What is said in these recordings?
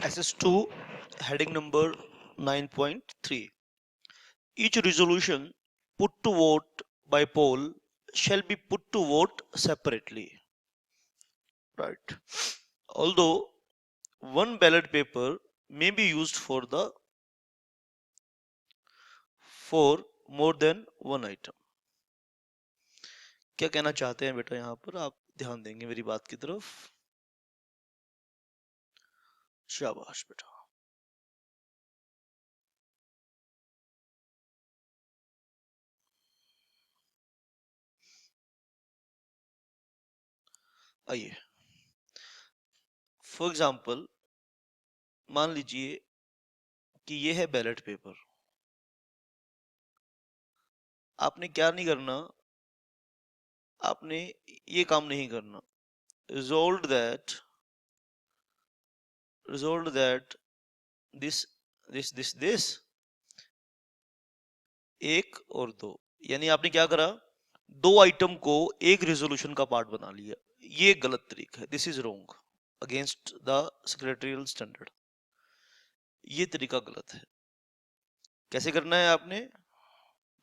SS2 heading number 9.3. Each resolution put to vote by poll shall be put to vote separately. Right. Although one ballot paper may be used for more than one item. क्या कहना चाहते हैं बेटा यहाँ पर? आप ध्यान देंगे मेरी बात की तरफ। शाबाश बेटा। आइए, फॉर एग्जाम्पल मान लीजिए कि ये है बैलेट पेपर। आपने क्या नहीं करना, आपने ये काम नहीं करना। resolved that this एक और दो, यानी आपने क्या करा, दो आइटम को एक रेजोल्यूशन का पार्ट बना लिया। ये गलत तरीका है, this is wrong against the secretarial standard. ये तरीका गलत है। कैसे करना है आपने?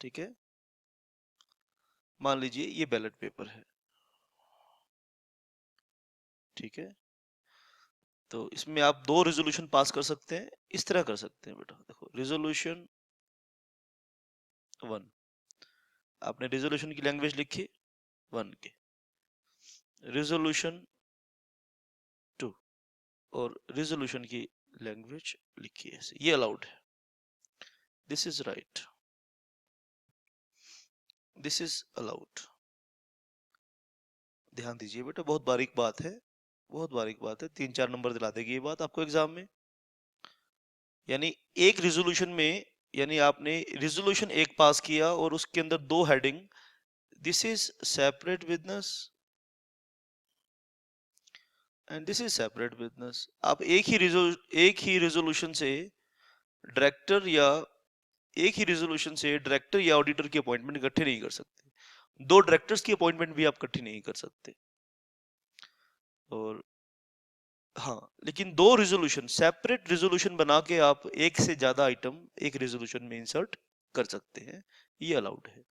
ठीक है, मान लीजिए ये बैलेट पेपर है, ठीक है, तो इसमें आप दो रेजोल्यूशन पास कर सकते हैं। इस तरह कर सकते हैं बेटा, देखो रेजोल्यूशन 1, आपने रेजोल्यूशन की लैंग्वेज लिखी 1 के, रेजोल्यूशन 2 और रेजोल्यूशन की लैंग्वेज लिखी है, ये अलाउड है। This is right, this is allowed. ध्यान दीजिए बेटा, बहुत बारीक बात है, बहुत बारीक बात है। 3-4 नंबर दिला देगी ये बात आपको एग्जाम में। यानी एक रेजोल्यूशन में, यानी आपने रेजोल्यूशन एक पास किया और उसके अंदर दो heading, this is separate business and this is separate business. आप एक ही रेजोल्यूशन से डायरेक्टर या ऑडिटर की अपॉइंटमेंट इकट्ठे नहीं कर सकते। दो डायरेक्टर्स की अपॉइंटमेंट भी आप इकट्ठी नहीं कर सकते। और हाँ, लेकिन दो रेजोल्यूशन, सेपरेट रेजोल्यूशन बना के आप एक से ज्यादा आइटम एक रेजोल्यूशन में इंसर्ट कर सकते हैं, ये अलाउड है।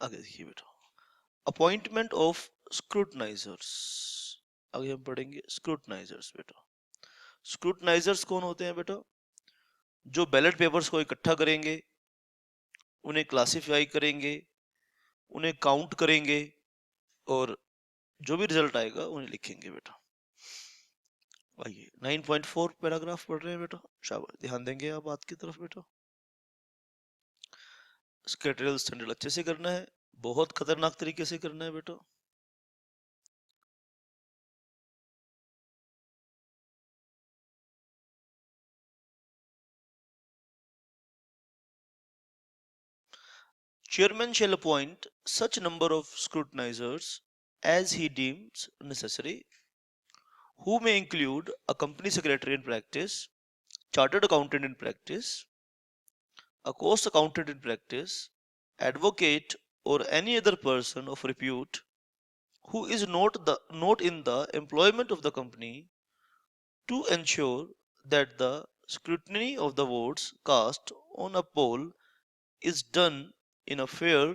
आगे देखिए बेटा, अपॉइंटमेंट ऑफ स्क्रूटनाइजर्स। आगे हम पढ़ेंगे स्क्रूटनाइजर्स बेटा। स्क्रूटनाइजर्स कौन होते हैं बेटा? जो बैलेट पेपर्स को इकट्ठा करेंगे, उन्हें क्लासिफाई करेंगे, उन्हें काउंट करेंगे और जो भी रिजल्ट आएगा उन्हें लिखेंगे बेटा। आइए 9.4 पैराग्राफ पढ़ रहे हैं बेटा, शाबाश, ध्यान देंगे आप बात की तरफ बेटा। स्केटरल स्टैंडर्ड अच्छे से करना है, बहुत खतरनाक तरीके से करना है बेटा। Chairman shall appoint such number of scrutinizers as he deems necessary, who may include a company secretary in practice, chartered accountant in practice, a cost accountant in practice, advocate, or any other person of repute who is not in the employment of the company, to ensure that the scrutiny of the votes cast on a poll is done in a fair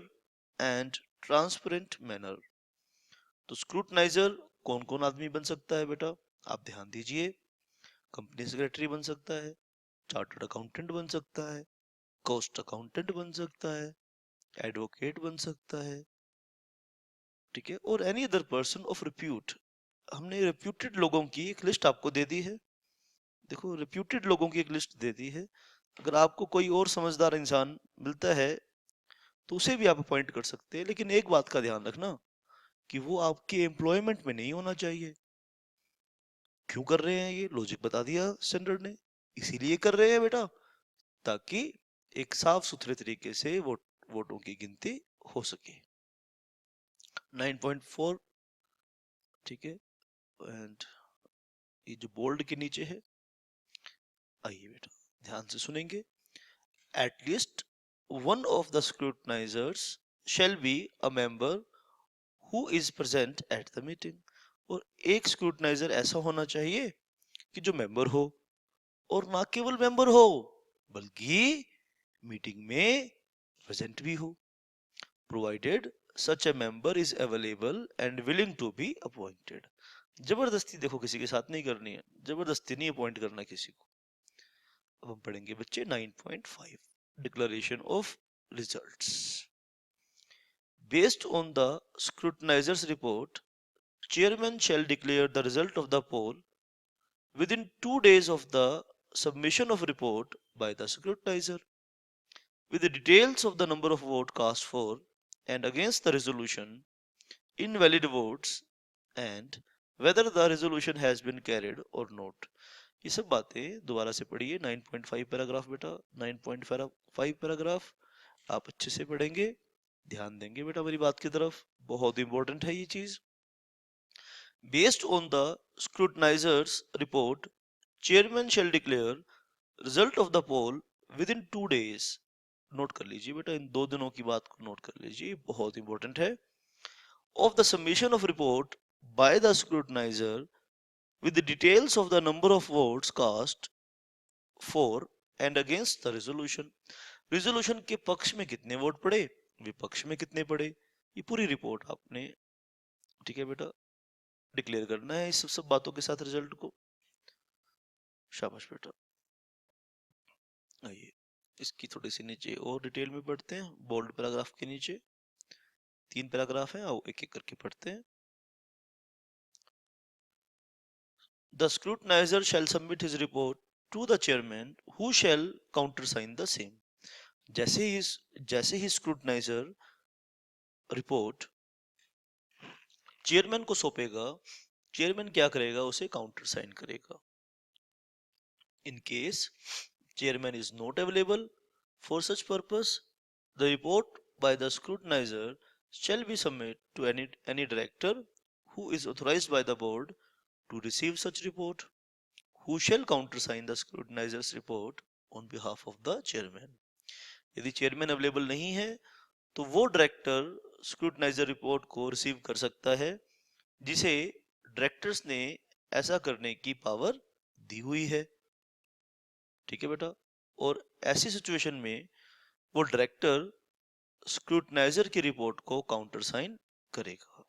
and transparent manner। तो स्क्रूटनाइजर कौन कौन आदमी बन सकता है बेटा? आप ध्यान दीजिए, कंपनी सेक्रेटरी बन सकता है, चार्टर्ड अकाउंटेंट बन सकता है, कॉस्ट अकाउंटेंट बन सकता है, एडवोकेट बन सकता है, ठीक है, और any other person of repute. हमने रिप्यूटेड लोगों की एक लिस्ट आपको दे दी है, देखो रिप्यूटेड लोगों की एक लिस्ट दे दी है। अगर आपको कोई और समझदार इंसान मिलता है तो उसे भी आप अपॉइंट कर सकते हैं, लेकिन एक बात का ध्यान रखना कि वो आपके एम्प्लॉयमेंट में नहीं होना चाहिए। क्यों कर रहे हैं ये? लॉजिक बता दिया स्टैंडर्ड ने, इसीलिए कर रहे हैं बेटा, ताकि एक साफ सुथरे तरीके से वोटों की गिनती हो सके। 9.4, ठीक है, एंड ये जो बोल्ड के नीचे है, आइए बेटा ध्यान से सुनेंगे। At least one of the scrutinizers shall be a member who is present at the meeting। और एक स्क्रूटनाइजर ऐसा होना चाहिए कि जो मेंबर हो, और ना केवल मेंबर हो बल्कि मीटिंग में प्रेजेंट भी हो, provided such a member is available and willing to be appointed. जबरदस्ती देखो किसी के साथ नहीं करनी है, जबरदस्ती नहीं अपॉइंट करना किसी को। अब हम पढ़ेंगे बच्चे 9.5 declaration of results. Based on the scrutinizer's report, chairman shall declare the result of the poll within 2 days of the submission of report by the scrutinizer, with the details of the number of votes cast for and against the resolution, invalid votes, and whether the resolution has been carried or not। ये सब बातें दोबारा से पढ़िए। 9.5 paragraph बेटा, 9.5 paragraph आप अच्छे से पढ़ेंगे, ध्यान देंगे बेटा मेरी बात की तरफ, बहुत इंपॉर्टेंट है ये चीज। Based on the scrutinizer's report, chairman shall declare result of the poll within 2 days। Note कर लीजिए बेटा, इन 2 दिनों की बात को नोट कर लीजिए, बहुत इंपॉर्टेंट है। Of the submission of report by the scrutinizer with the details of the number of votes cast for and against the resolution। Resolution के पक्ष में कितने वोट पड़े, विपक्ष में कितने पड़े, ये पूरी रिपोर्ट आपने, ठीक है बेटा, डिक्लेयर करना है इस सब बातों के साथ रिजल्ट को। शाबाश बेटा। आइए इसकी थोड़ी सी नीचे और डिटेल में पढ़ते हैं, बोल्ड पैराग्राफ के नीचे 3 पैराग्राफ है, आओ एक एक करके पढ़ते हैं। The scrutinizer shall submit his report to the chairman who shall countersign the same। जैसे ही स्क्रूटनाइजर रिपोर्ट चेयरमैन को सौंपेगा, चेयरमैन क्या करेगा, उसे काउंटर साइन करेगा। In case chairman is not available for such purpose, the report by the scrutinizer shall be submitted to any director who is authorized by the board to receive such report, who shall countersign the scrutinizer's report on behalf of the chairman। यदि chairman available नहीं है तो वो director स्क्रूटनाइजर report को receive कर सकता है जिसे डायरेक्टर्स ने ऐसा करने की पावर दी हुई है, ठीक है बेटा। और ऐसी सिचुएशन में वो डायरेक्टर स्क्रूटनाइजर की रिपोर्ट को काउंटर साइन करेगा।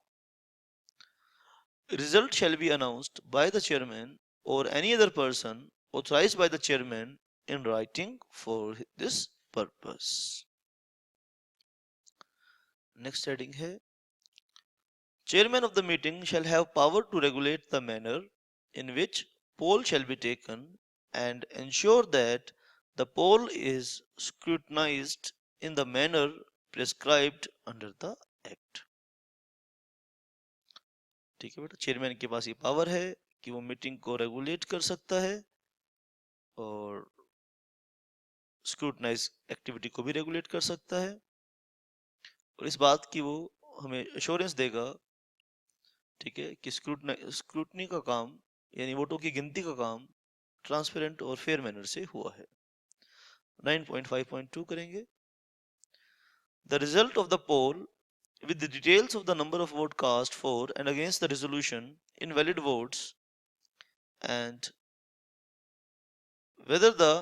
Result shall be announced by the chairman और any other person authorised by the chairman in writing for this purpose. Next heading है, chairman of the meeting shall have power to regulate the manner in which poll shall be taken and ensure that the poll is scrutinized in the manner prescribed under the act। ठीक है बेटा, chairman के पास ये power है कि वो meeting को regulate कर सकता है और स्क्रूटनाइज एक्टिविटी को भी रेगुलेट कर सकता है, और इस बात की वो हमें एश्योरेंस देगा, ठीक है, कि स्क्रूटनी का काम यानी वोटों की गिनती का काम ट्रांसपेरेंट और फेयर मैनर से हुआ है। 9.5.2 करेंगे। The result of the poll with the details of the number of votes cast for and against the resolution, invalid votes, and whether the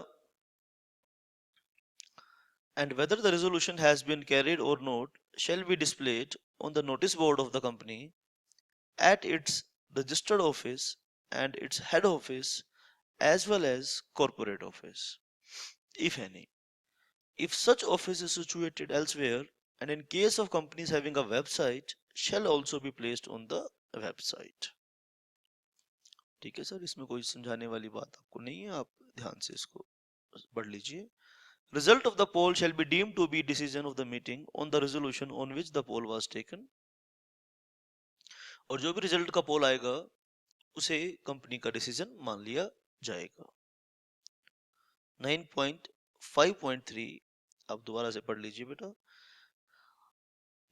resolution has been carried or not shall be displayed on the notice board of the company at its registered office and its head office as well as corporate office, if any, if such office is situated elsewhere, and in case of companies having a website shall also be placed on the website। ठीक है sir, इसमें कोई समझाने वाली बात आपको नहीं है, आप ध्यान से इसको पढ़ लीजिए। Result of the poll shall be deemed to be decision of the meeting on the resolution on which the poll was taken। और जो भी रिजल्ट का पोल आएगा उसे कंपनी का डिसीजन मान लिया जाएगा। 9.5.3 आप दोबारा से पढ़ लीजिए बेटा।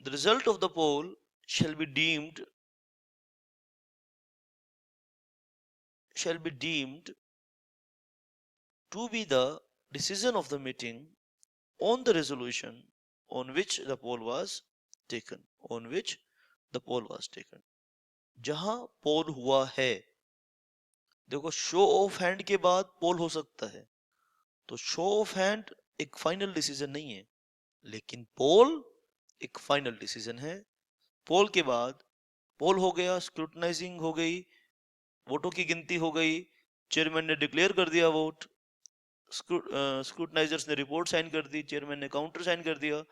The result of the poll shall be deemed to be the decision of the meeting on the resolution on which the poll was taken, जहां पोल हुआ है। देखो, शो ऑफ हैंड के बाद पोल हो सकता है, तो शो ऑफ हैंड एक फाइनल डिसीजन नहीं है, लेकिन पोल एक फाइनल डिसीजन है। पोल के बाद पोल हो गया, स्क्रूटनाइजिंग हो गई, वोटों की गिनती हो गई, चेयरमैन ने डिक्लेयर कर दिया वोट, स्क्रूटनाइजर्स ने रिपोर्ट साइन कर दी, चेयरमैन ने काउंटर साइन कर दिया।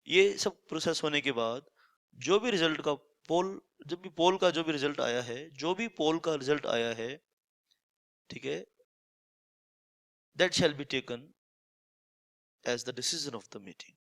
ये सब प्रोसेस होने के बाद जो भी रिजल्ट का पोल जब भी पोल का जो भी रिजल्ट आया है, जो भी पोल का रिजल्ट आया है, ठीक है, that shall be taken as the decision of the meeting.